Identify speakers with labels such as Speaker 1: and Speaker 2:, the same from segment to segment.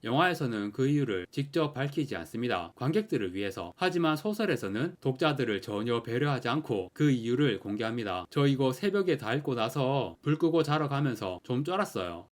Speaker 1: 영화에서는 그 이유를 직접 밝히지 않습니다. 관객들을 위해서. 하지만 소설에서는 독자들을 전혀 배려하지 않고 그 이유를 공개합니다. 저 이거 새벽에 다 읽고 나서 불 끄고 자러 가면서 좀 쫄았어요.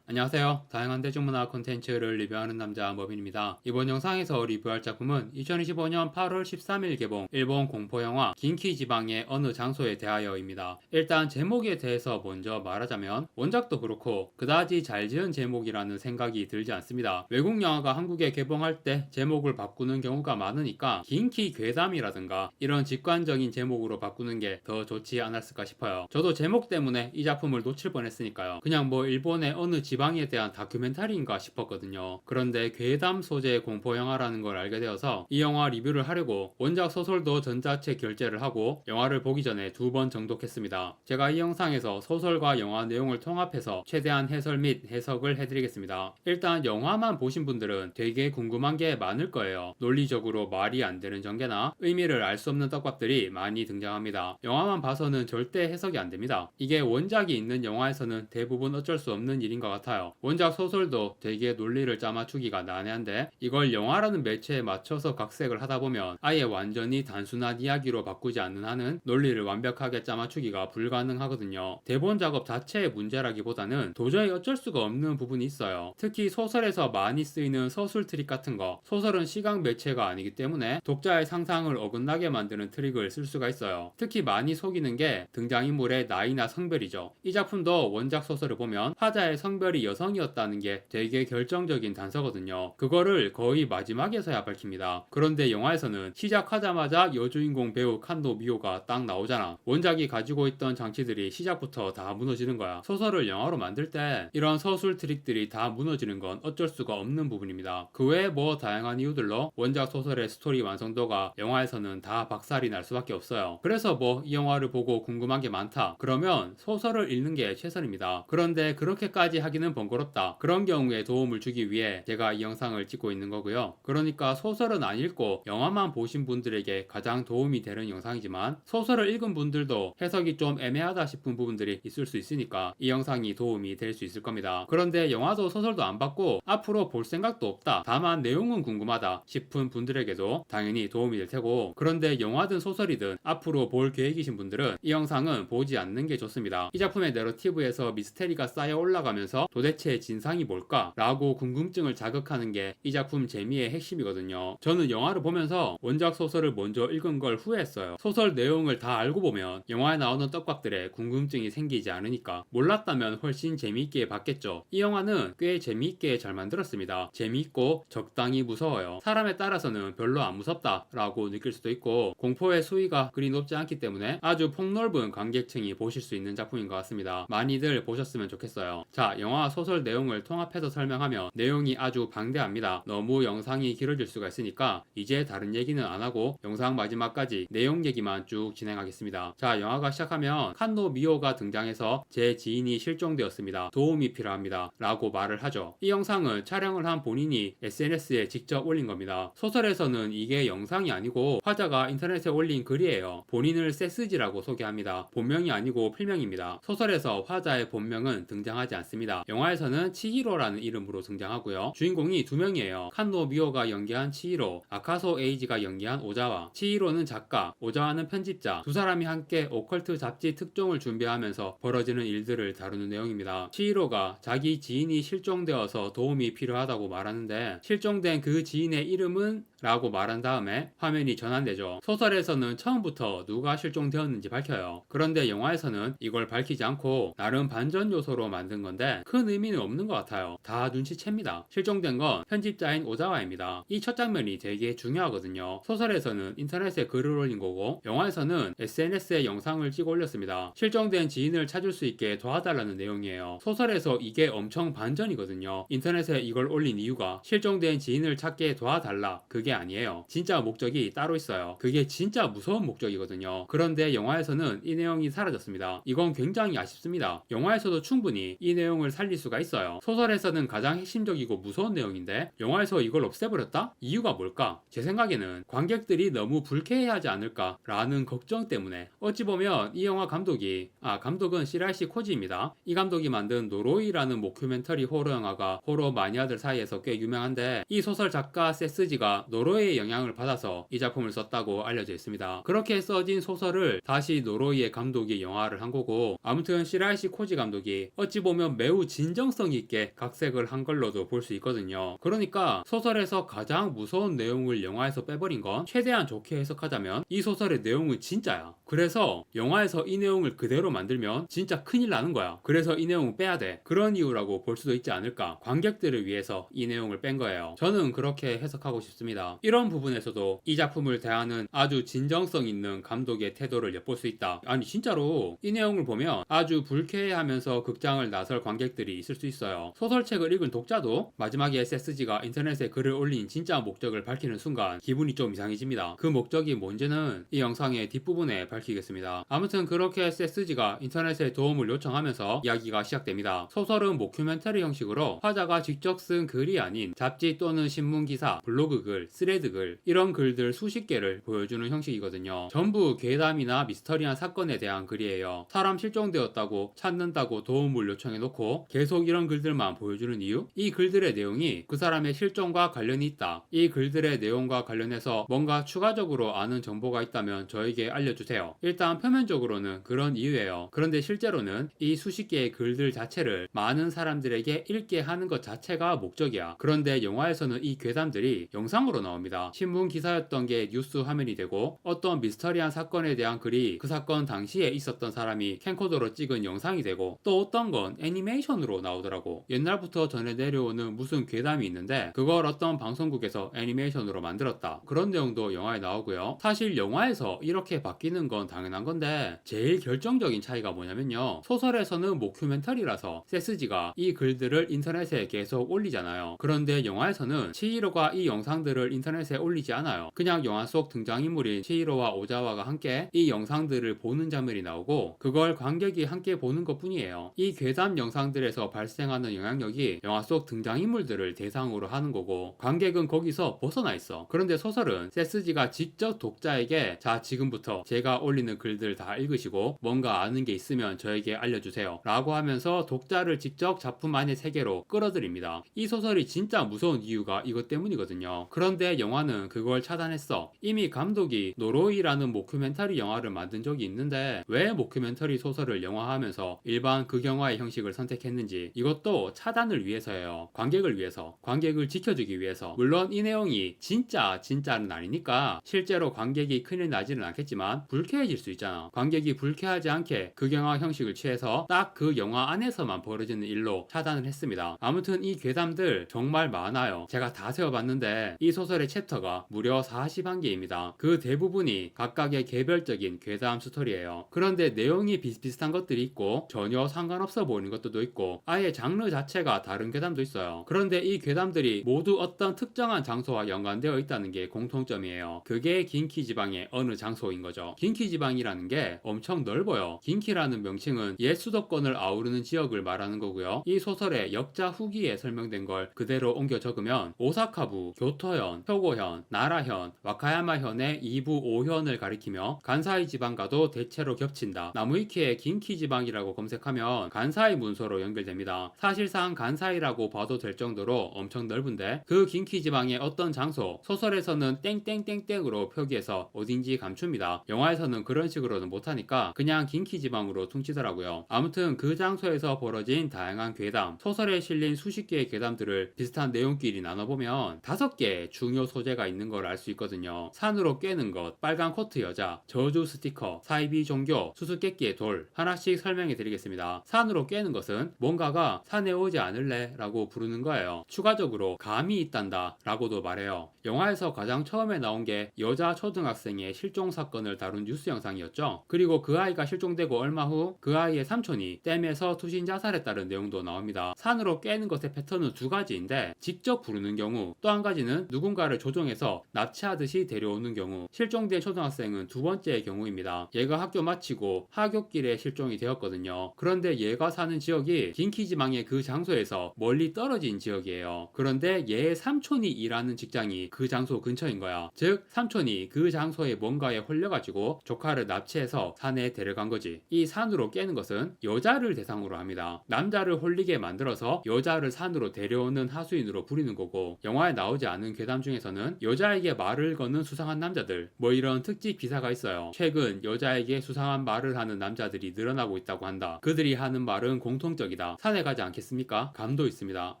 Speaker 1: 안녕하세요. 다양한 대중문화 콘텐츠를 리뷰하는 남자 머빈입니다. 이번 영상에서 리뷰할 작품은 2025년 8월 13일 개봉 일본 공포영화 긴키 지방의 어느 장소에 대하여입니다. 일단 제목에 대해서 먼저 말하자면 원작도 그렇고 그다지 잘 지은 제목이라는 생각이 들지 않습니다. 외국 영화가 한국에 개봉할 때 제목을 바꾸는 경우가 많으니까 긴키 괴담이라든가 이런 직관적인 제목으로 바꾸는 게 더 좋지 않았을까 싶어요. 저도 제목 때문에 이 작품을 놓칠 뻔했으니까요. 그냥 뭐 일본의 어느 지방에 대한 다큐멘터리인가 싶었거든요. 그런데 괴담 소재의 공포영화라는 걸 알게 되어서 이 영화 리뷰를 하려고 원작 소설도 전자책 결제를 하고 영화를 보기 전에 2번 정독했습니다. 제가 이 영상에서 소설과 영화 내용을 통합해서 최대한 해설 및 해석을 해드리겠습니다. 일단 영화만 보신 분들은 되게 궁금한 게 많을 거예요. 논리적으로 말이 안 되는 전개나 의미를 알 수 없는 떡밥들이 많이 등장합니다. 영화만 봐서는 절대 해석이 안 됩니다. 이게 원작이 있는 영화에서는 대부분 어쩔 수 없는 일인 것 같아요. 원작 소설도 되게 논리를 짜맞추기가 난해한데 이걸 영화라는 매체에 맞춰서 각색을 하다 보면 아예 완전히 단순한 이야기로 바꾸지 않는 한은 논리를 완벽하게 짜맞추기가 불가능하거든요. 대본 작업 자체의 문제라기보다는 도저히 어쩔 수가 없는 부분이 있어요. 특히 소설에서 많이 쓰이는 서술 트릭 같은 거. 소설은 시각 매체가 아니기 때문에 독자의 상상을 어긋나게 만드는 트릭을 쓸 수가 있어요. 특히 많이 속이는 게 등장인물의 나이나 성별이죠. 이 작품도 원작 소설을 보면 화자의 성별이 여성이었다는 게 되게 결정적인 단서거든요. 그거를 거의 마지막에서야 밝힙니다. 그런데 영화에서는 시작하자마자 여주인공 배우 칸도 미호가 딱 나오잖아. 원작이 가지고 있던 장치들이 시작부터 다 무너지는 거야. 소설을 영화로 만들 때 이런 서술 트릭들이 다 무너지는 건 어쩔 수가 없는 부분입니다. 그 외에 뭐 다양한 이유들로 원작 소설의 스토리 완성도가 영화에서는 다 박살이 날 수밖에 없어요. 그래서 뭐 이 영화를 보고 궁금한 게 많다. 그러면 소설을 읽는 게 최선입니다. 그런데 그렇게까지 하기는 번거롭다. 그런 경우에 도움을 주기 위해 제가 이 영상을 찍고 있는 거고요. 그러니까 소설은 안 읽고 영화만 보신 분들에게 가장 도움이 되는 영상이지만 소설을 읽은 분들도 해석이 좀 애매하다 싶은 부분들이 있을 수 있으니까 이 영상이 도움이 될 수 있을 겁니다. 그런데 영화도 소설도 안 봤고 앞으로 볼 생각도 없다. 다만 내용은 궁금하다 싶은 분들에게도 당연히 도움이 될 테고 그런데 영화든 소설이든 앞으로 볼 계획이신 분들은 이 영상은 보지 않는 게 좋습니다. 이 작품의 내러티브에서 미스테리가 쌓여 올라가면서 도대체 진상이 뭘까? 라고 궁금증을 자극하는 게 이 작품 재미의 핵심이거든요. 저는 영화를 보면서 원작 소설을 먼저 읽은 걸 후회했어요. 소설 내용을 다 알고 보면 영화에 나오는 떡밥들에 궁금증이 생기지 않으니까 몰랐다면 훨씬 재미있게 봤겠죠. 이 영화는 꽤 재미있게 잘 만들었습니다. 재미있고 적당히 무서워요. 사람에 따라서는 별로 안 무섭다 라고 느낄 수도 있고 공포의 수위가 그리 높지 않기 때문에 아주 폭넓은 관객층이 보실 수 있는 작품인 것 같습니다. 많이들 보셨으면 좋겠어요. 자, 영화 소설 내용을 통합해서 설명하면 내용이 아주 방대합니다. 너무 영상이 길어질 수가 있으니까 이제 다른 얘기는 안 하고 영상 마지막까지 내용 얘기만 쭉 진행하겠습니다. 자, 영화가 시작하면 칸노 미호가 등장해서 제 지인이 실종되었습니다. 도움이 필요합니다. 라고 말을 하죠. 이 영상은 촬영을 한 본인이 SNS에 직접 올린 겁니다. 소설에서는 이게 영상이 아니고 화자가 인터넷에 올린 글이에요. 본인을 세스지라고 소개합니다. 본명이 아니고 필명입니다. 소설에서 화자의 본명은 등장하지 않습니다. 영화에서는 치히로라는 이름으로 등장하고요. 주인공이 2명이에요. 칸노 미호가 연기한 치히로, 아카소 에이지가 연기한 오자와. 치히로는 작가, 오자와는 편집자. 두 사람이 함께 오컬트 잡지 특종을 준비하면서 벌어지는 일들을 다루는 내용입니다. 치히로가 자기 지인이 실종되어서 도움이 필요하다고 말하는데 실종된 그 지인의 이름은? 라고 말한 다음에 화면이 전환되죠. 소설에서는 처음부터 누가 실종되었는지 밝혀요. 그런데 영화에서는 이걸 밝히지 않고 나름 반전 요소로 만든 건데 큰 의미는 없는 것 같아요. 다 눈치챕니다. 실종된 건 편집자인 오자와입니다. 이 첫 장면이 되게 중요하거든요. 소설에서는 인터넷에 글을 올린 거고 영화에서는 SNS에 영상을 찍어 올렸습니다. 실종된 지인을 찾을 수 있게 도와달라는 내용이에요. 소설에서 이게 엄청 반전이거든요. 인터넷에 이걸 올린 이유가 실종된 지인을 찾게 도와달라 그게 게 아니에요. 진짜 목적이 따로 있어요. 그게 진짜 무서운 목적이거든요. 그런데 영화에서는 이 내용이 사라졌습니다. 이건 굉장히 아쉽습니다. 영화에서도 충분히 이 내용을 살릴 수가 있어요. 소설에서는 가장 핵심적이고 무서운 내용인데 영화에서 이걸 없애버렸다? 이유가 뭘까? 제 생각에는 관객들이 너무 불쾌해하지 않을까라는 걱정 때문에. 어찌 보면 이 영화 감독은 시라이시 코지입니다. 이 감독이 만든 노로이라는 모큐멘터리 호러 영화가 호러 마니아들 사이에서 꽤 유명한데 이 소설 작가 세스지가 노로이의 영향을 받아서 이 작품을 썼다고 알려져 있습니다. 그렇게 써진 소설을 다시 노로이의 감독이 영화를 한 거고, 아무튼 시라이시 코지 감독이 어찌 보면 매우 진정성 있게 각색을 한 걸로도 볼 수 있거든요. 그러니까 소설에서 가장 무서운 내용을 영화에서 빼버린 건 최대한 좋게 해석하자면 이 소설의 내용은 진짜야. 그래서 영화에서 이 내용을 그대로 만들면 진짜 큰일 나는 거야. 그래서 이 내용은 빼야 돼. 그런 이유라고 볼 수도 있지 않을까. 관객들을 위해서 이 내용을 뺀 거예요. 저는 그렇게 해석하고 싶습니다. 이런 부분에서도 이 작품을 대하는 아주 진정성 있는 감독의 태도를 엿볼 수 있다. 아니 진짜로 이 내용을 보면 아주 불쾌해하면서 극장을 나설 관객들이 있을 수 있어요. 소설책을 읽은 독자도 마지막에 SSG가 인터넷에 글을 올린 진짜 목적을 밝히는 순간 기분이 좀 이상해집니다. 그 목적이 뭔지는 이 영상의 뒷부분에 밝히겠습니다. 아무튼 그렇게 SSG가 인터넷에 도움을 요청하면서 이야기가 시작됩니다. 소설은 모큐멘터리 형식으로 화자가 직접 쓴 글이 아닌 잡지 또는 신문기사, 블로그 글, 스레드 글 이런 글들 수십 개를 보여주는 형식이거든요. 전부 괴담이나 미스터리한 사건에 대한 글이에요. 사람 실종되었다고 찾는다고 도움을 요청해놓고 계속 이런 글들만 보여주는 이유? 이 글들의 내용이 그 사람의 실종과 관련이 있다. 이 글들의 내용과 관련해서 뭔가 추가적으로 아는 정보가 있다면 저에게 알려주세요. 일단 표면적으로는 그런 이유예요. 그런데 실제로는 이 수십 개의 글들 자체를 많은 사람들에게 읽게 하는 것 자체가 목적이야. 그런데 영화에서는 이 괴담들이 영상으로 나옵니다. 신문 기사였던 게 뉴스 화면이 되고 어떤 미스터리한 사건에 대한 글이 그 사건 당시에 있었던 사람이 캠코더로 찍은 영상이 되고 또 어떤 건 애니메이션으로 나오더라고. 옛날부터 전해 내려오는 무슨 괴담이 있는데 그걸 어떤 방송국에서 애니메이션으로 만들었다. 그런 내용도 영화에 나오고요. 사실 영화에서 이렇게 바뀌는 건 당연한 건데 제일 결정적인 차이가 뭐냐면요. 소설에서는 모큐멘터리라서 세스지가 이 글들을 인터넷에 계속 올리잖아요. 그런데 영화에서는 치히로가 이 영상들을 인터넷에 올리지 않아요. 그냥 영화 속 등장인물인 치히로와 오자와가 함께 이 영상들을 보는 장면이 나오고 그걸 관객이 함께 보는 것 뿐이에요. 이 괴담 영상들에서 발생하는 영향력이 영화 속 등장인물들을 대상으로 하는 거고 관객은 거기서 벗어나 있어. 그런데 소설은 세스지가 직접 독자에게 자 지금부터 제가 올리는 글들 다 읽으시고 뭔가 아는 게 있으면 저에게 알려주세요 라고 하면서 독자를 직접 작품 안의 세계로 끌어들입니다. 이 소설이 진짜 무서운 이유가 이것 때문이거든요. 그런데 영화는 그걸 차단했어. 이미 감독이 노로이라는 모큐멘터리 영화를 만든 적이 있는데 왜 모큐멘터리 소설을 영화화하면서 일반 극영화의 형식을 선택했는지 이것도 차단을 위해서예요. 관객을 위해서, 관객을 지켜주기 위해서. 물론 이 내용이 진짜는 아니니까 실제로 관객이 큰일 나지는 않겠지만 불쾌해질 수 있잖아. 관객이 불쾌하지 않게 극영화 형식을 취해서 딱 그 영화 안에서만 벌어지는 일로 차단을 했습니다. 아무튼 이 괴담들 정말 많아요. 제가 다 세어봤는데 이 소설의 챕터가 무려 41개입니다. 그 대부분이 각각의 개별적인 괴담 스토리예요. 그런데 내용이 비슷비슷한 것들이 있고 전혀 상관없어 보이는 것들도 있고 아예 장르 자체가 다른 괴담도 있어요. 그런데 이 괴담들이 모두 어떤 특정한 장소와 연관되어 있다는 게 공통점이에요. 그게 긴키 지방의 어느 장소인 거죠. 긴키 지방이라는 게 엄청 넓어요. 긴키라는 명칭은 옛 수도권을 아우르는 지역을 말하는 거고요. 이 소설의 역자 후기에 설명된 걸 그대로 옮겨 적으면 오사카부, 교토현, 효고현, 나라현, 와카야마현의 2부 5현을 가리키며 간사이 지방과도 대체로 겹친다. 나무위키에 긴키 지방이라고 검색하면 간사이 문서로 연결됩니다. 사실상 간사이라고 봐도 될 정도로 엄청 넓은데 그 긴키 지방의 어떤 장소, 소설에서는 땡땡땡땡으로 표기해서 어딘지 감춥니다. 영화에서는 그런 식으로는 못하니까 그냥 긴키 지방으로 퉁치더라고요. 아무튼 그 장소에서 벌어진 다양한 괴담, 소설에 실린 수십 개의 괴담들을 비슷한 내용끼리 나눠보면 5개의 중요 소재가 있는 걸 알 수 있거든요. 산으로 꿰는 것, 빨간 코트 여자, 저주 스티커, 사이비 종교, 수수께끼의 돌 하나씩 설명해 드리겠습니다. 산으로 꿰는 것은 뭔가가 산에 오지 않을래? 라고 부르는 거예요. 추가적으로 감이 있단다 라고도 말해요. 영화에서 가장 처음에 나온 게 여자 초등학생의 실종 사건을 다룬 뉴스 영상이었죠. 그리고 그 아이가 실종되고 얼마 후 그 아이의 삼촌이 댐에서 투신 자살했다는 내용도 나옵니다. 산으로 깨는 것의 패턴은 두 가지인데 직접 부르는 경우 또 한 가지는 누군가 무언가를 조종해서 납치하듯이 데려오는 경우, 실종된 초등학생은 두 번째 경우입니다. 얘가 학교 마치고 하굣길에 실종이 되었거든요. 그런데 얘가 사는 지역이 긴키지방의 그 장소에서 멀리 떨어진 지역이에요. 그런데 얘의 삼촌이 일하는 직장이 그 장소 근처인 거야. 즉 삼촌이 그 장소에 뭔가에 홀려가지고 조카를 납치해서 산에 데려간 거지. 이 산으로 깨는 것은 여자를 대상으로 합니다. 남자를 홀리게 만들어서 여자를 산으로 데려오는 하수인으로 부리는 거고, 영화에 나오지 않은 괴담 중에서는 여자에게 말을 거는 수상한 남자들, 뭐 이런 특집 기사가 있어요. 최근 여자에게 수상한 말을 하는 남자들이 늘어나고 있다고 한다. 그들이 하는 말은 공통적이다. 산에 가지 않겠습니까? 감도 있습니다.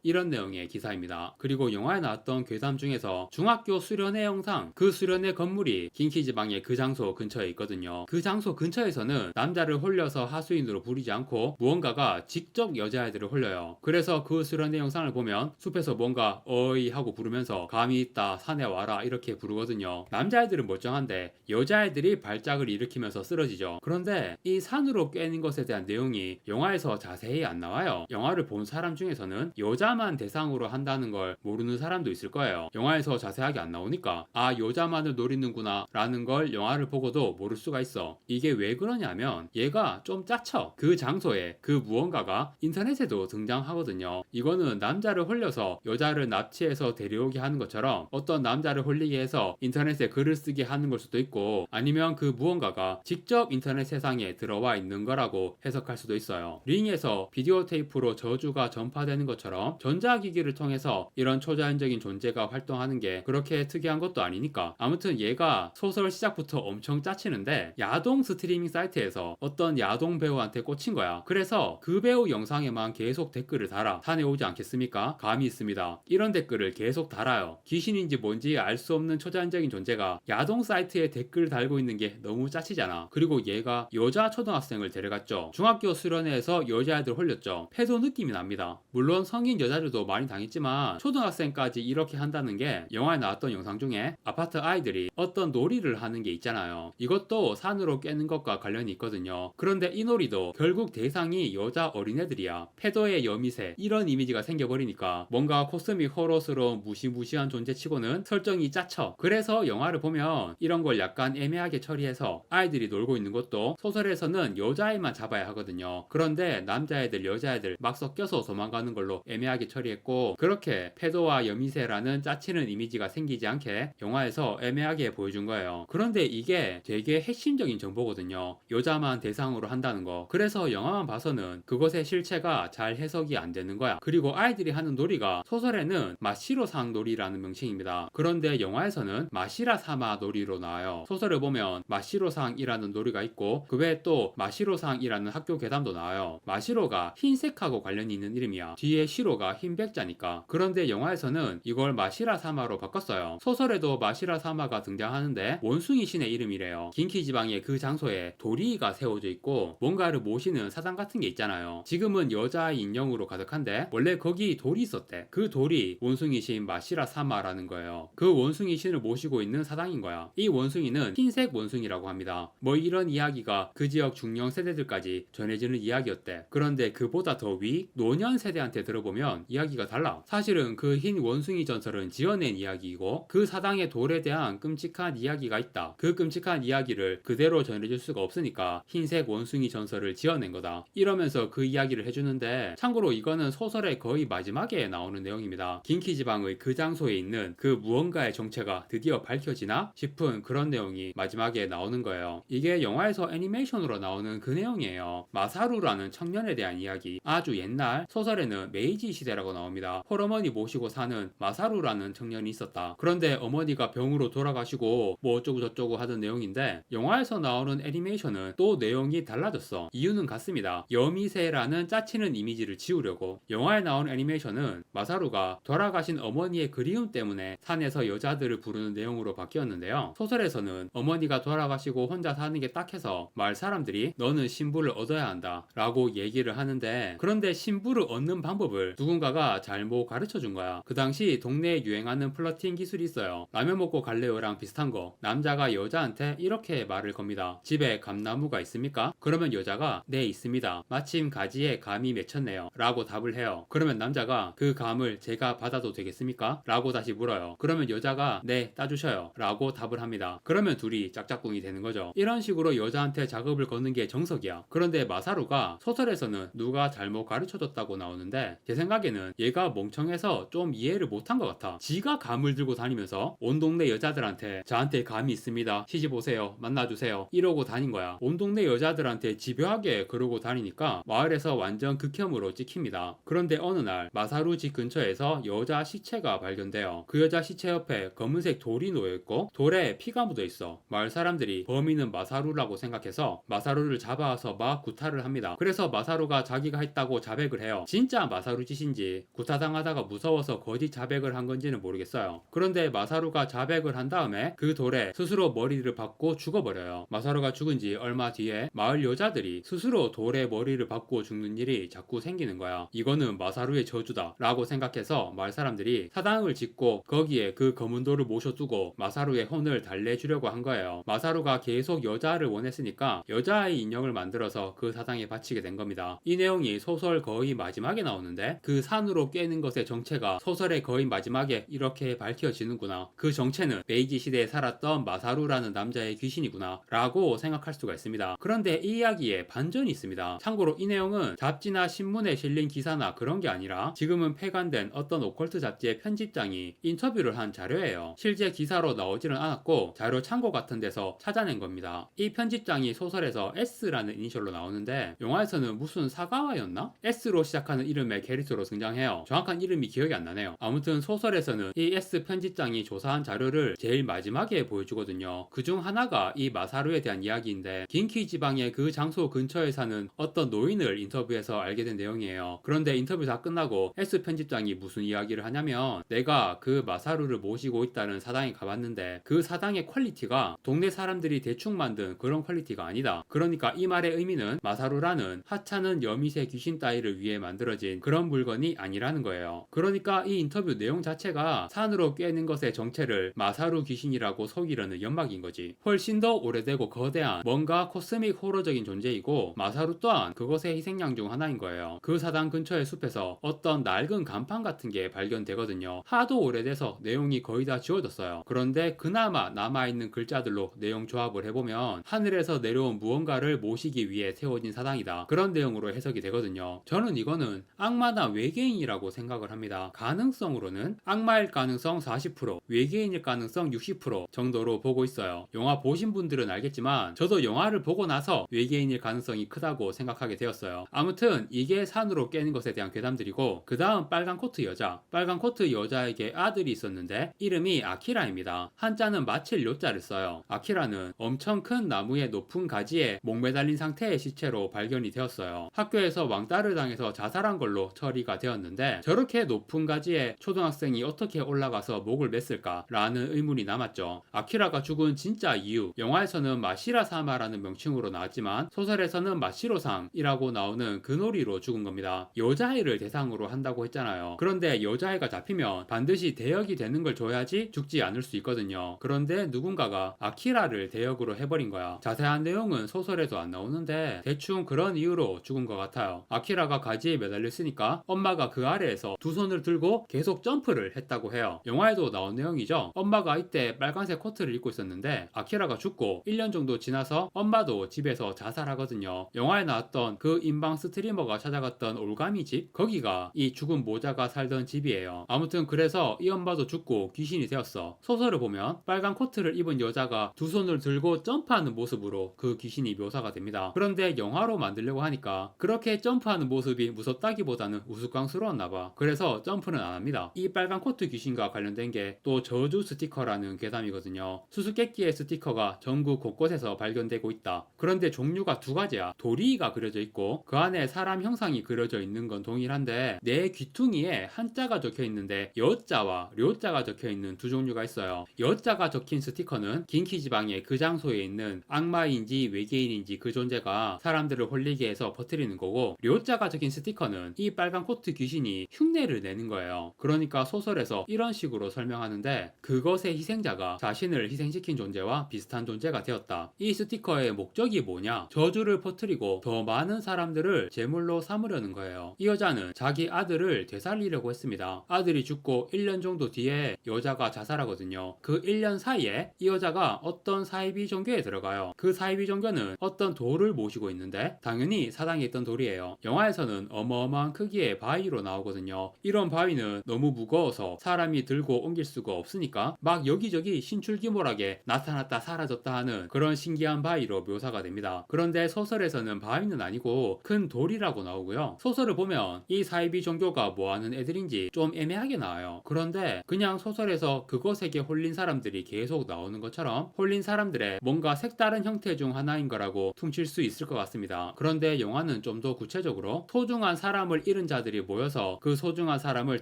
Speaker 1: 이런 내용의 기사입니다. 그리고 영화에 나왔던 괴담 중에서 중학교 수련회 영상, 그 수련회 건물이 긴키지방의 그 장소 근처에 있거든요. 그 장소 근처에서는 남자를 홀려서 하수인으로 부리지 않고 무언가가 직접 여자아이들을 홀려요. 그래서 그 수련회 영상을 보면 숲에서 뭔가 어이 하고 부르면서 감이 있다, 산에 와라 이렇게 부르거든요. 남자아이들은 멀쩡한데 여자아이들이 발작을 일으키면서 쓰러지죠. 그런데 이 산으로 깨는 것에 대한 내용이 영화에서 자세히 안 나와요. 영화를 본 사람 중에서는 여자만 대상으로 한다는 걸 모르는 사람도 있을 거예요. 영화에서 자세하게 안 나오니까 아, 여자만을 노리는구나 라는 걸 영화를 보고도 모를 수가 있어. 이게 왜 그러냐면 얘가 좀 짜쳐. 그 장소에 그 무언가가 인터넷에도 등장하거든요. 이거는 남자를 홀려서 여자를 납치해서 데려오게 하는 것처럼 어떤 남자를 홀리게 해서 인터넷에 글을 쓰게 하는 걸 수도 있고, 아니면 그 무언가가 직접 인터넷 세상에 들어와 있는 거라고 해석할 수도 있어요. 링에서 비디오 테이프로 저주가 전파되는 것처럼 전자기기를 통해서 이런 초자연적인 존재가 활동하는 게 그렇게 특이한 것도 아니니까. 아무튼 얘가 소설 시작부터 엄청 짜치는데 야동 스트리밍 사이트에서 어떤 야동 배우한테 꽂힌 거야. 그래서 그 배우 영상에만 계속 댓글을 달아. 산에 오지 않겠습니까? 감이 있습니다. 이런 댓글을 계속 달아요. 귀신인지 뭔지 알 수 없는 초자연적인 존재가 야동 사이트에 댓글 달고 있는 게 너무 짜치잖아. 그리고 얘가 여자 초등학생을 데려갔죠. 중학교 수련회에서 여자애들 홀렸죠. 패도 느낌이 납니다. 물론 성인 여자들도 많이 당했지만 초등학생까지 이렇게 한다는 게 영화에 나왔던 영상 중에 아파트 아이들이 어떤 놀이를 하는 게 있잖아요. 이것도 산으로 깨는 것과 관련이 있거든요. 그런데 이 놀이도 결국 대상이 여자 어린애들이야. 패도의 여미새 이런 이미지가 생겨버리니까 뭔가 코스믹 호러스러운 무시무시한 존재치고는 설정이 짜쳐. 그래서 영화를 보면 이런 걸 약간 애매하게 처리해서 아이들이 놀고 있는 것도 소설에서는 여자아이만 잡아야 하거든요. 그런데 남자애들 여자애들 막 섞여서 도망가는 걸로 애매하게 처리했고, 그렇게 패도와 여미새라는 짜치는 이미지가 생기지 않게 영화에서 애매하게 보여준 거예요. 그런데 이게 되게 핵심적인 정보거든요. 여자만 대상으로 한다는 거. 그래서 영화만 봐서는 그것의 실체가 잘 해석이 안 되는 거야. 그리고 아이들이 하는 놀이가 소설에는 마시로상 놀이라는 명칭입니다. 그런데 영화에서는 마시라 사마 놀이로 나와요. 소설을 보면 마시로상이라는 놀이가 있고 그 외에 또 마시로상이라는 학교 괴담도 나와요. 마시로가 흰색하고 관련이 있는 이름이야. 뒤에 시로가 흰 백자니까. 그런데 영화에서는 이걸 마시라 사마로 바꿨어요. 소설에도 마시라 사마가 등장하는데 원숭이 신의 이름이래요. 긴키 지방의 그 장소에 도리가 세워져 있고 뭔가를 모시는 사당 같은 게 있잖아요. 지금은 여자아이 인형으로 가득한데 원래 거기 돌이 있었대. 그 돌이 원숭이 신 마시라 사마라는 거예요. 그 원숭이 신을 모시고 있는 사당인 거야. 이 원숭이는 흰색 원숭이라고 합니다. 뭐 이런 이야기가 그 지역 중령 세대들까지 전해지는 이야기였대. 그런데 그보다 더 위 노년 세대한테 들어보면 이야기가 달라. 사실은 그 흰 원숭이 전설은 지어낸 이야기이고 그 사당의 돌에 대한 끔찍한 이야기가 있다. 그 끔찍한 이야기를 그대로 전해줄 수가 없으니까 흰색 원숭이 전설을 지어낸 거다. 이러면서 그 이야기를 해주는데, 참고로 이거는 소설의 거의 마지막에 나오는 내용입니다. 긴키 지방의 그 장소에 있는 그 무언가의 정체가 드디어 밝혀지나 싶은 그런 내용이 마지막에 나오는 거예요. 이게 영화에서 애니메이션으로 나오는 그 내용이에요. 마사루라는 청년에 대한 이야기. 아주 옛날 소설에는 메이지 시대라고 나옵니다. 홀어머니 모시고 사는 마사루라는 청년이 있었다. 그런데 어머니가 병으로 돌아가시고 뭐 어쩌고 저쩌고 하던 내용인데 영화에서 나오는 애니메이션은 또 내용이 달라졌어. 이유는 같습니다. 여미새라는 짜치는 이미지를 지우려고. 영화에 나온 애니메이션은 마사루가 돌아가신 어머니의 그리움 때문에 산에서 여자들을 부르는 내용으로 바뀌었는데요. 소설에서는 어머니가 돌아가시고 혼자 사는 게 딱해서 마을 사람들이 너는 신부를 얻어야 한다 라고 얘기를 하는데, 그런데 신부를 얻는 방법을 누군가가 잘못 가르쳐 준 거야. 그 당시 동네에 유행하는 플러팅 기술이 있어요. 라면 먹고 갈래요랑 비슷한 거. 남자가 여자한테 이렇게 말을 겁니다. 집에 감나무가 있습니까? 그러면 여자가 네 있습니다. 마침 가지에 감이 맺혔네요 라고 답을 해요. 그러면 남자가 그 감을 제가 받아도 되겠습니까? 라고 다시 물어요. 그러면 여자가 네, 따주셔요 라고 답을 합니다. 그러면 둘이 짝짝꿍이 되는 거죠. 이런 식으로 여자한테 작업을 거는 게 정석이야. 그런데 마사루가 소설에서는 누가 잘못 가르쳐줬다고 나오는데 제 생각에는 얘가 멍청해서 좀 이해를 못한 것 같아. 지가 감을 들고 다니면서 온 동네 여자들한테 저한테 감이 있습니다, 시집 오세요, 만나주세요 이러고 다닌 거야. 온 동네 여자들한테 집요하게 그러고 다니니까 마을에서 완전 극혐으로 찍힙니다. 그런데 어느 날 마사루 집 근처에서 여자 시체가 발견돼요. 그 여자 시체 옆에 검은색 돌이 놓여있고 돌에 피가 묻어있어. 마을 사람들이 범인은 마사루라고 생각해서 마사루를 잡아와서 막 구타를 합니다. 그래서 마사루가 자기가 했다고 자백을 해요. 진짜 마사루 짓인지 구타당하다가 무서워서 거짓 자백을 한 건지는 모르겠어요. 그런데 마사루가 자백을 한 다음에 그 돌에 스스로 머리를 박고 죽어버려요. 마사루가 죽은 지 얼마 뒤에 마을 여자들이 스스로 돌에 머리를 박고 죽는 일이 자꾸 생기는 거야. 이거는 마사루의 저주다 라고 생각해서 마을 사람들이 사당을 짓고 거기에 그 검은 돌을 모셔두고 마사루의 혼을 달래주려고 한 거예요. 마사루가 계속 여자를 원했으니까 여자아이 인형을 만들어서 그 사당에 바치게 된 겁니다. 이 내용이 소설 거의 마지막에 나오는데 그 산으로 깨는 것의 정체가 소설의 거의 마지막에 이렇게 밝혀지는구나. 그 정체는 메이지 시대에 살았던 마사루라는 남자의 귀신이구나 라고 생각할 수가 있습니다. 그런데 이 이야기에 반전이 있습니다. 참고로 이 내용은 잡지나 신문에 실린 기사나 그런 게 아니라 지금은 폐간된 어떤 오컬트 잡지의 편집장이 인터뷰를 한 자료예요. 실제 기사로 나오지는 않았고 자료 창고 같은 데서 찾아낸 겁니다. 이 편집장이 소설에서 S라는 이니셜로 나오는데 영화에서는 무슨 사가와였나? S로 시작하는 이름의 캐릭터로 등장해요. 정확한 이름이 기억이 안 나네요. 아무튼 소설에서는 이 S 편집장이 조사한 자료를 제일 마지막에 보여주거든요. 그중 하나가 이 마사루에 대한 이야기인데 긴키 지방의 그 장소 근처에 사는 어떤 노인을 인터뷰해서 알게 된 내용이에요. 그런데 인터뷰 다 끝나고 S 편집장이 무슨 이야기를 하냐면 내가 그 마사루를 모시고 있다는 사당에 가봤는데 그 사당의 퀄리티가 동네 사람들이 대충 만든 그런 퀄리티가 아니다. 그러니까 이 말의 의미는 마사루라는 하찮은 여미새 귀신 따위를 위해 만들어진 그런 물건이 아니라는 거예요. 그러니까 이 인터뷰 내용 자체가 산으로 꿰는 것의 정체를 마사루 귀신이라고 속이려는 연막인 거지. 훨씬 더 오래되고 거대한 뭔가 코스믹 호러적인 존재이고 마사루 또한 그것의 희생양 중 하나인 거예요. 그 사당 근처의 숲에서 어떤 낡은 간판 같은 게 발견되거든요. 하도 오래돼서 내용이 거의 다 지워졌어요. 그런데 그나마 남아있는 글자들로 내용 조합을 해보면 하늘에서 내려온 무언가를 모시기 위해 세워진 사당이다, 그런 내용으로 해석이 되거든요. 저는 이거는 악마나 외계인이라고 생각을 합니다. 가능성으로는 악마일 가능성 40%, 외계인일 가능성 60% 정도로 보고 있어요. 영화 보신 분들은 알겠지만 저도 영화를 보고 나서 외계인일 가능성이 크다고 생각하게 되었어요. 아무튼 이게 산으로 깨는 것에 대한 괴담들이고, 그 다음 빨간 코트 여자. 빨간 코트 여자에게 아들이 있었는데 이름이 아키라입니다. 한자는 마칠 요자를 써요. 아키라는 엄청 큰 나무의 높은 가지에 목매달린 상태의 시체로 발견이 되었어요. 학교에서 왕따를 당해서 자살한 걸로 처리가 되었는데 저렇게 높은 가지에 초등학생이 어떻게 올라가서 목을 맸을까 라는 의문이 남았죠. 아키라가 죽은 진짜 이유, 영화에서는 마시라사마라는 명칭으로 나왔지만 소설에서는 마시로상이라고 나오는 그 놀이로 죽은 겁니다. 여자아이를 대상으로 한다고 했잖아요. 그런데 여자아이가 잡히면 반드시 대역이 되는 걸 줘야지 죽지 않을 수 있거든요. 그런데 누군가가 아키라를 대역으로 해버린 거야. 자세한 내용은 소설에도 안 나오는데 대충 그런 이유로 죽은 것 같아요. 아키라가 가지에 매달렸으니까 엄마가 그 아래에서 두 손을 들고 계속 점프를 했다고 해요. 영화에도 나온 내용이죠. 엄마가 이때 빨간색 코트를 입고 있었는데 아키라가 죽고 1년 정도 지나서 엄마도 집에서 자살하거든요. 영화에 나왔던 그 인방 스트리머가 찾아갔던 올가미 집, 거기가 이 죽은 모자가 살던 집이에요. 아무튼 그래서 이 엄마도 죽고 귀신이 되었어. 소설을 보면 빨간 코트를 입은 여자가 두 손을 들고 점프하는 모습으로 그 귀신이 묘사가 됩니다. 그런데 영화로 만들려고 하니까 그렇게 점프하는 모습이 무섭다기보다는 우스꽝스러웠나봐. 그래서 점프는 안 합니다. 이 빨간 코트 귀신과 관련된 게 또 저주 스티커라는 괴담이거든요. 수수께끼의 스티커가 전국 곳곳에서 발견되고 있다. 그런데 종류가 두 가지야. 도리가 그려져 있고 그 안에 사람 형상이 그려져 있는 건 동일한데 내 귀퉁이에 한자가 적혀 있는데 여자와 료자가 적혀 있는 두 종류가 있어요. 여자가 적힌 스티커는 긴키 지방의 그 장소에 있는 악마인지 외계인인지 그 존재가 사람들을 홀리게 해서 퍼뜨리는 거고, 료자가 적힌 스티커는 이 빨간 코트 귀신이 흉내를 내는 거예요. 그러니까 소설에서 이런 식으로 설명하는데 그것의 희생자가 자신을 희생시킨 존재와 비슷한 존재가 되었다. 이 스티커의 목적이 뭐냐? 저주를 퍼뜨리고 더 많은 사람들을 제물로 삼으려는 거예요. 이 여자는 자기 아들을 되살리려고 했습니다. 아들이 죽고 1년 정도 뒤에 여자가 자살하거든요. 그 1년 사이에 이 여자가 어떤 사이비 종교에 들어가요. 그 사이비 종교는 어떤 돌을 모시고 있는데 당연히 사당에 있던 돌이에요. 영화에서는 어마어마한 크기의 바위로 나오거든요. 이런 바위는 너무 무거워서 사람이 들고 옮길 수가 없으니까 막 여기저기 신출귀몰하게 나타났다 사라졌다 하는 그런 신기한 바위로 묘사가 됩니다. 그런데 소설에서는 바위는 아니고 큰 돌이라고 나오고요. 소설을 보면 이 사이비 종교가 뭐하는 애들인지 좀 애매하게 나와요. 그런데 그냥 소설에서 그것에게 홀린 사람들이 계속 나오는 것처럼 홀린 사람들의 뭔가 색다른 형태 중 하나인 거라고 퉁칠 수 있을 것 같습니다. 그런데 영화는 좀 더 구체적으로 소중한 사람을 잃은 자들이 모여서 그 소중한 사람을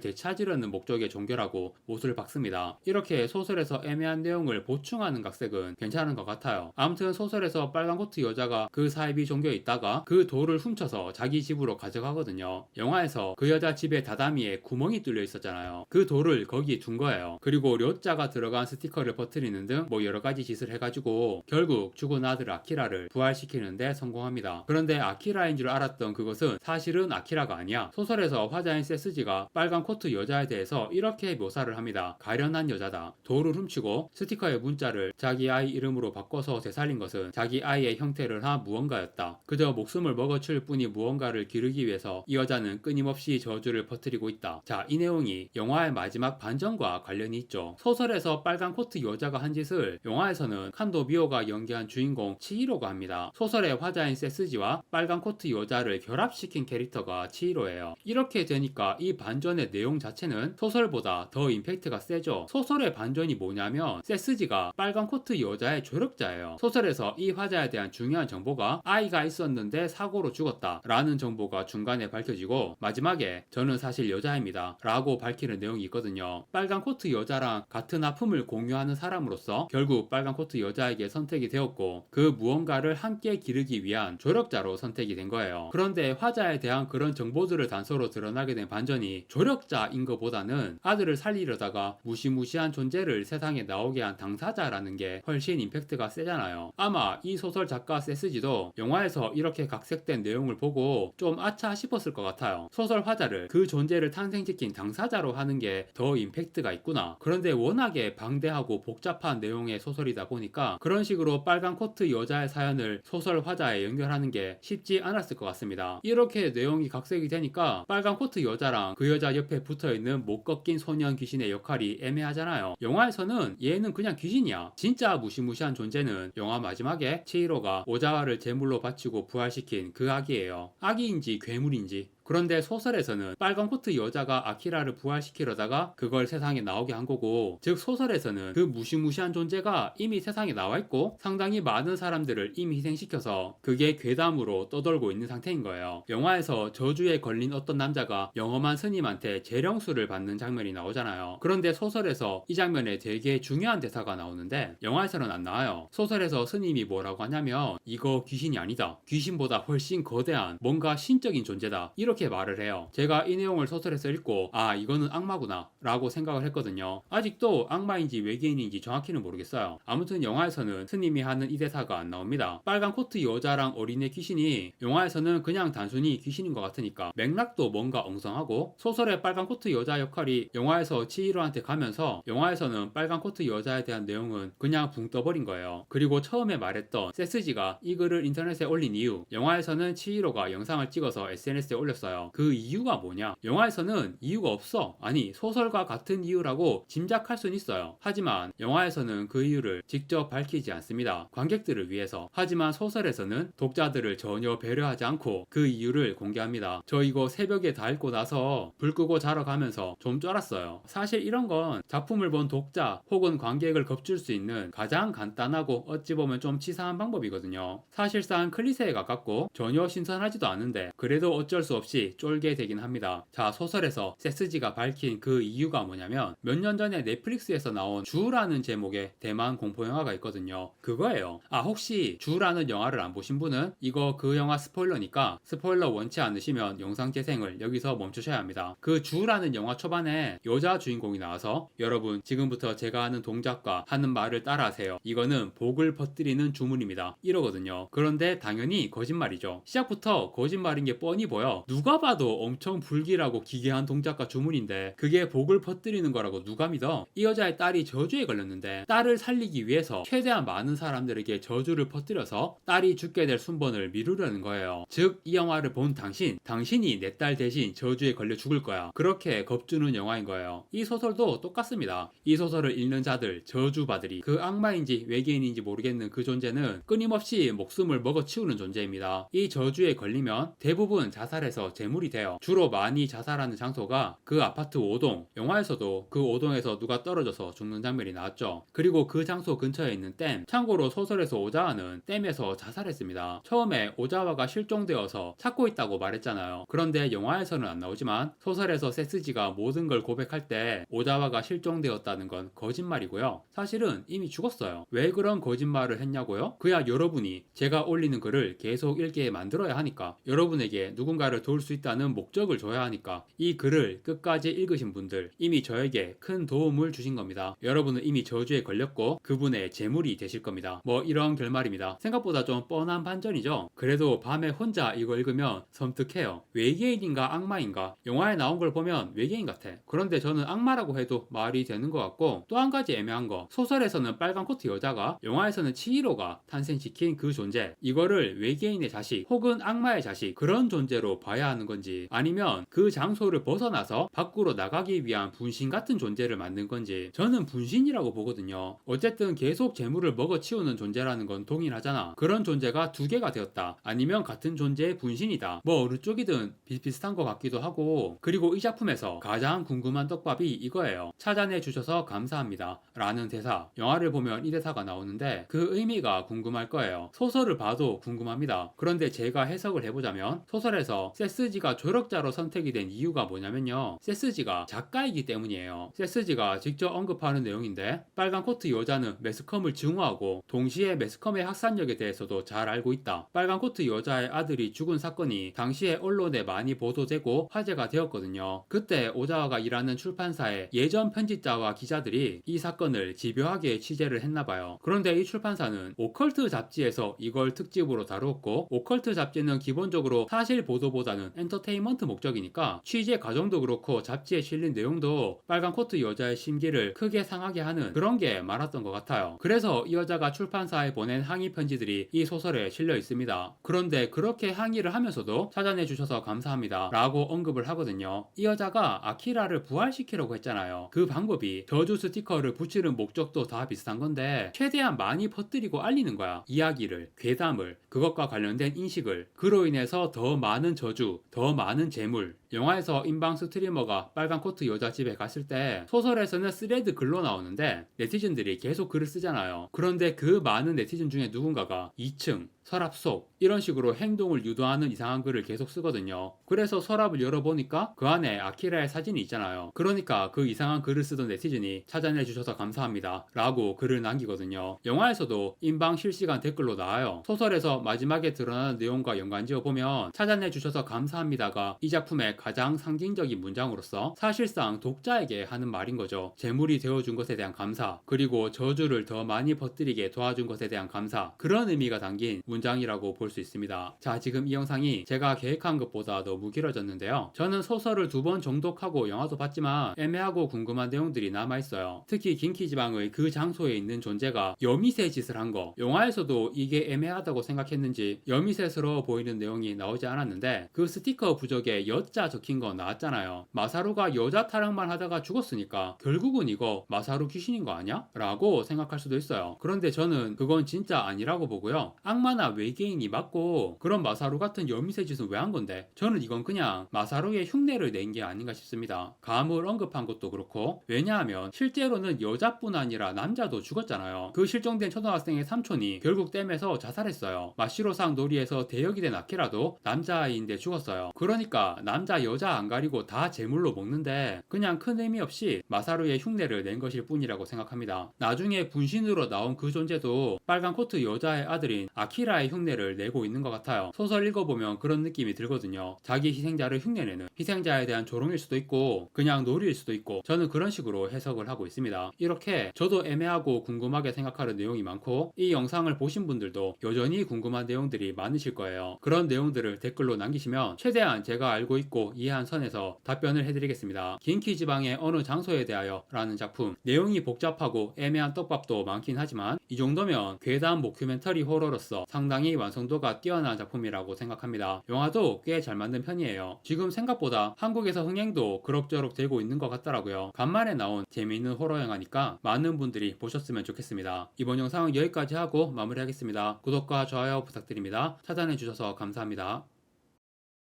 Speaker 1: 되찾으려는 목적의 종교라고 못을 박습니다. 이렇게 소설에서 애매한 내용을 보충하는 각색은 괜찮은 것 같아요. 아무튼 소설에서 빨간 코트 여자가 그 사이비 종교에 있다가 그 돌을 훔쳐서 자기 집으로 가져가거든요. 영화에서 그 여자 집에 다다미에 구멍이 뚫려 있었잖아요. 그 돌을 거기에 둔 거예요. 그리고 료자가 들어간 스티커를 퍼뜨리는 등 뭐 여러가지 짓을 해가지고 결국 죽은 아들 아키라를 부활시키는데 성공합니다. 그런데 아키라인 줄 알았던 그것은 사실은 아키라가 아니야. 소설에서 화자인 세스지가 빨간 코트 여자에 대해서 이렇게 묘사를 합니다. 가련한 여자다. 돌을 훔치고 스티커의 문자를 자기 아이 이름으로 바꿔서 되살린 것은 자기 아이의 형태를 한 무언가였다. 그저 목숨을 먹어칠 뿐이 무언가를 기르기 위해서 이 여자는 끊임없이 저주를 퍼뜨리고 있다. 자, 이 내용이 영화의 마지막 반전과 관련이 있죠. 소설에서 빨간 코트 여자가 한 짓을 영화에서는 칸도 미오가 연기한 주인공 치히로가 합니다. 소설의 화자인 세스지와 빨간 코트 여자를 결합시킨 캐릭터가 치히로예요. 이렇게 되니까 이 반전의 내용 자체는 소설보다 더 임팩트가 세죠. 소설의 반전이 뭐냐면 세스지가 빨간 코트 여자의 조력자예요. 소설에서 이 화자에 대한 중요한 정보가 아이가 있었는데 사고로 죽었다 라는 정보가 중간에 밝혀지고 마지막에 저는 사실 여자입니다 라고 밝히는 내용이 있거든요. 빨간 코트 여자랑 같은 아픔을 공유하는 사람으로서 결국 빨간 코트 여자에게 선택이 되었고 그 무언가를 함께 기르기 위한 조력자로 선택이 된 거예요. 그런데 화자에 대한 그런 정보들을 단서로 드러나게 된 반전이 조력자인 것보다는 아들을 살리려다가 무시무시한 존재를 세상에 나오게 한 당사자라는 게 훨씬 임팩트가 세잖아요. 아마 이 소설 작가 세스지도 영화에서 이렇게 각색된 내용을 보고 좀 아차 싶었을 것 같아요. 소설 화자를 그 존재를 탄생시킨 당사자로 하는 게 더 임팩트가 있구나. 그런데 워낙에 방대하고 복잡한 내용의 소설이다 보니까 그런 식으로 빨간 코트 여자의 사연을 소설 화자에 연결하는 게 쉽지 않았을 것 같습니다. 이렇게 내용이 각색이 되니까 빨간 코트 여자랑 그 여자 옆에 붙어있는 못 꺾인 소년 귀신의 역할이 애매하잖아요. 영화에서는 얘는 그냥 귀신이야. 진짜 무시무시한 존재는 영화 마지막에 치히로가 오자와를 제물로 바치고 부활시킨 그 아기예요. 아기인지 괴물인지. 그런데 소설에서는 빨간 코트 여자가 아키라를 부활시키려다가 그걸 세상에 나오게 한 거고, 즉 소설에서는 그 무시무시한 존재가 이미 세상에 나와 있고 상당히 많은 사람들을 이미 희생시켜서 그게 괴담으로 떠돌고 있는 상태인 거예요. 영화에서 저주에 걸린 어떤 남자가 영험한 스님한테 재령수를 받는 장면이 나오잖아요. 그런데 소설에서 이 장면에 되게 중요한 대사가 나오는데 영화에서는 안 나와요. 소설에서 스님이 뭐라고 하냐면 이거 귀신이 아니다. 귀신보다 훨씬 거대한 뭔가 신적인 존재다. 이렇게 말을 해요. 제가 이 내용을 소설에서 읽고 아 이거는 악마구나 라고 생각을 했거든요. 아직도 악마인지 외계인인지 정확히는 모르겠어요. 아무튼 영화에서는 스님이 하는 이 대사가 안 나옵니다. 빨간 코트 여자랑 어린애 귀신이 영화에서는 그냥 단순히 귀신인 것 같으니까 맥락도 뭔가 엉성하고, 소설의 빨간 코트 여자 역할이 영화에서 치히로한테 가면서 영화에서는 빨간 코트 여자에 대한 내용은 그냥 붕 떠버린 거예요. 그리고 처음에 말했던 세스지가 이 글을 인터넷에 올린 이유, 영화에서는 치히로가 영상을 찍어서 SNS에 올렸어요. 그 이유가 뭐냐? 영화에서는 이유가 없어. 아니 소설과 같은 이유라고 짐작할 순 있어요. 하지만 영화에서는 그 이유를 직접 밝히지 않습니다. 관객들을 위해서. 하지만 소설에서는 독자들을 전혀 배려하지 않고 그 이유를 공개합니다. 저 이거 새벽에 다 읽고 나서 불 끄고 자러 가면서 좀 쫄았어요. 사실 이런 건 작품을 본 독자 혹은 관객을 겁줄 수 있는 가장 간단하고 어찌 보면 좀 치사한 방법이거든요. 사실상 클리셰에 가깝고 전혀 신선하지도 않은데 그래도 어쩔 수 없이 쫄게 되긴 합니다. 자, 소설에서 세스지가 밝힌 그 이유가 뭐냐면 몇 년 전에 넷플릭스에서 나온 주라는 제목의 대만 공포영화가 있거든요. 그거예요. 아, 혹시 주라는 영화를 안 보신 분은 이거 그 영화 스포일러니까 스포일러 원치 않으시면 영상 재생을 여기서 멈추셔야 합니다. 그 주라는 영화 초반에 여자 주인공이 나와서 여러분 지금부터 제가 하는 동작과 하는 말을 따라하세요. 이거는 복을 퍼뜨리는 주문입니다. 이러거든요. 그런데 당연히 거짓말이죠. 시작부터 거짓말인 게 뻔히 보여. 누가 봐도 엄청 불길하고 기괴한 동작과 주문인데 그게 복을 퍼뜨리는 거라고 누가 믿어? 이 여자의 딸이 저주에 걸렸는데 딸을 살리기 위해서 최대한 많은 사람들에게 저주를 퍼뜨려서 딸이 죽게 될 순번을 미루려는 거예요. 즉 이 영화를 본 당신이 내 딸 대신 저주에 걸려 죽을 거야. 그렇게 겁주는 영화인 거예요. 이 소설도 똑같습니다. 이 소설을 읽는 자들, 저주받으리, 그 악마인지 외계인인지 모르겠는 그 존재는 끊임없이 목숨을 먹어치우는 존재입니다. 이 저주에 걸리면 대부분 자살해서 제물이 돼요. 주로 많이 자살하는 장소가 그 아파트 5동, 영화에서도 그 5동에서 누가 떨어져서 죽는 장면이 나왔죠. 그리고 그 장소 근처에 있는 댐, 참고로 소설에서 오자와는 댐에서 자살했습니다. 처음에 오자와가 실종되어서 찾고 있다고 말했잖아요. 그런데 영화에서는 안 나오지만 소설에서 세스지가 모든 걸 고백할 때 오자와가 실종되었다는 건 거짓말이고요. 사실은 이미 죽었어요. 왜 그런 거짓말을 했냐고요? 그야 여러분이 제가 올리는 글을 계속 읽게 만들어야 하니까, 여러분에게 누군가를 도울 수 있다는 목적을 줘야 하니까. 이 글을 끝까지 읽으신 분들 이미 저에게 큰 도움을 주신 겁니다. 여러분은 이미 저주에 걸렸고 그분의 제물이 되실 겁니다. 뭐 이런 결말입니다. 생각보다 좀 뻔한 반전이죠. 그래도 밤에 혼자 이거 읽으면 섬뜩해요. 외계인인가 악마인가? 영화에 나온 걸 보면 외계인 같아. 그런데 저는 악마라고 해도 말이 되는 것 같고, 또 한 가지 애매한 거, 소설에서는 빨간 코트 여자가, 영화에서는 치히로가 탄생시킨 그 존재, 이거를 외계인의 자식 혹은 악마의 자식, 그런 존재로 봐야 하는 건지, 아니면 그 장소를 벗어나서 밖으로 나가기 위한 분신 같은 존재를 만든 건지, 저는 분신이라고 보거든요. 어쨌든 계속 재물을 먹어치우는 존재라는 건 동일하잖아. 그런 존재가 두 개가 되었다, 아니면 같은 존재의 분신이다, 뭐 어느 쪽이든 비슷비슷한 것 같기도 하고. 그리고 이 작품에서 가장 궁금한 떡밥이 이거예요. 찾아내 주셔서 감사합니다 라는 대사. 영화를 보면 이 대사가 나오는데 그 의미가 궁금할 거예요. 소설을 봐도 궁금합니다. 그런데 제가 해석을 해보자면, 소설에서 세스지가 조력자로 선택이 된 이유가 뭐냐면요, 세스지가 작가이기 때문이에요. 세스지가 직접 언급하는 내용인데, 빨간 코트 여자는 매스컴을 증오하고 동시에 매스컴의 학살력에 대해서도 잘 알고 있다. 빨간 코트 여자의 아들이 죽은 사건이 당시에 언론에 많이 보도되고 화제가 되었거든요. 그때 오자와가 일하는 출판사의 예전 편집자와 기자들이 이 사건을 집요하게 취재를 했나봐요. 그런데 이 출판사는 오컬트 잡지에서 이걸 특집으로 다루었고, 오컬트 잡지는 기본적으로 사실 보도보다는 엔터테인먼트 목적이니까 취재 과정도 그렇고 잡지에 실린 내용도 빨간 코트 여자의 심기를 크게 상하게 하는 그런 게 많았던 것 같아요. 그래서 이 여자가 출판사에 보낸 항의 편지들이 이 소설에 실려 있습니다. 그런데 그렇게 항의를 하면서도 찾아내 주셔서 감사합니다 라고 언급을 하거든요. 이 여자가 아키라를 부활시키려고 했잖아요. 그 방법이 저주 스티커를 붙이는 목적도 다 비슷한 건데, 최대한 많이 퍼뜨리고 알리는 거야. 이야기를, 괴담을, 그것과 관련된 인식을. 그로 인해서 더 많은 저주, 더 많은 재물. 영화에서 인방 스트리머가 빨간 코트 여자 집에 갔을 때 소설에서는 스레드 글로 나오는데 네티즌들이 계속 글을 쓰잖아요. 그런데 그 많은 네티즌 중에 누군가가 2층, 서랍 속, 이런 식으로 행동을 유도하는 이상한 글을 계속 쓰거든요. 그래서 서랍을 열어보니까 그 안에 아키라의 사진이 있잖아요. 그러니까 그 이상한 글을 쓰던 네티즌이 찾아내 주셔서 감사합니다 라고 글을 남기거든요. 영화에서도 인방 실시간 댓글로 나와요. 소설에서 마지막에 드러나는 내용과 연관지어 보면 찾아내 주셔서 감사합니다가 이 작품의 가장 상징적인 문장으로서 사실상 독자에게 하는 말인 거죠. 재물이 되어준 것에 대한 감사, 그리고 저주를 더 많이 퍼뜨리게 도와준 것에 대한 감사, 그런 의미가 담긴 문장이라고 볼 수 있습니다. 자, 지금 이 영상이 제가 계획한 것보다 너무 길어졌는데요. 저는 소설을 2번 정독하고 영화도 봤지만 애매하고 궁금한 내용들이 남아있어요. 특히 긴키지방의 그 장소에 있는 존재가 여미새 짓을 한 거, 영화에서도 이게 애매하다고 생각했는지 여미새스러워 보이는 내용이 나오지 않았는데, 그 스티커 부적에 여자 적힌 거 나왔잖아요. 마사루가 여자 타령만 하다가 죽었으니까 결국은 이거 마사루 귀신인 거 아니야? 라고 생각할 수도 있어요. 그런데 저는 그건 진짜 아니라고 보고요. 악마나 외계인이 맞고 그런 마사루 같은 여미새 짓은 왜 한 건데, 저는 이건 그냥 마사루의 흉내를 낸 게 아닌가 싶습니다. 감을 언급한 것도 그렇고, 왜냐하면 실제로는 여자뿐 아니라 남자도 죽었잖아요. 그 실종된 초등학생의 삼촌이 결국 댐에서 자살했어요. 마시로상 놀이에서 대역이 된 아키라도 남자아이인데 죽었어요. 그러니까 남자 여자 안 가리고 다 제물로 먹는데 그냥 큰 의미 없이 마사루의 흉내를 낸 것일 뿐이라고 생각합니다. 나중에 분신으로 나온 그 존재도 빨간 코트 여자의 아들인 아키라의 흉내를 내고 내고 있는 것 같아요. 소설 읽어보면 그런 느낌이 들거든요. 자기 희생자를 흉내내는, 희생자에 대한 조롱일 수도 있고 그냥 놀이일 수도 있고, 저는 그런 식으로 해석을 하고 있습니다. 이렇게 저도 애매하고 궁금하게 생각하는 내용이 많고 이 영상을 보신 분들도 여전히 궁금한 내용들이 많으실 거예요. 그런 내용들을 댓글로 남기시면 최대한 제가 알고 있고 이해한 선에서 답변을 해드리겠습니다. 긴키 지방의 어느 장소에 대하여 라는 작품, 내용이 복잡하고 애매한 떡밥도 많긴 하지만 이 정도면 괴담 모큐멘터리 호러로서 상당히 완성도가 뛰어난 작품이라고 생각합니다. 영화도 꽤 잘 만든 편이에요. 지금 생각보다 한국에서 흥행도 그럭저럭 되고 있는 것 같더라고요. 간만에 나온 재미있는 호러 영화니까 많은 분들이 보셨으면 좋겠습니다. 이번 영상은 여기까지 하고 마무리하겠습니다. 구독과 좋아요 부탁드립니다. 찾아내주셔서 감사합니다.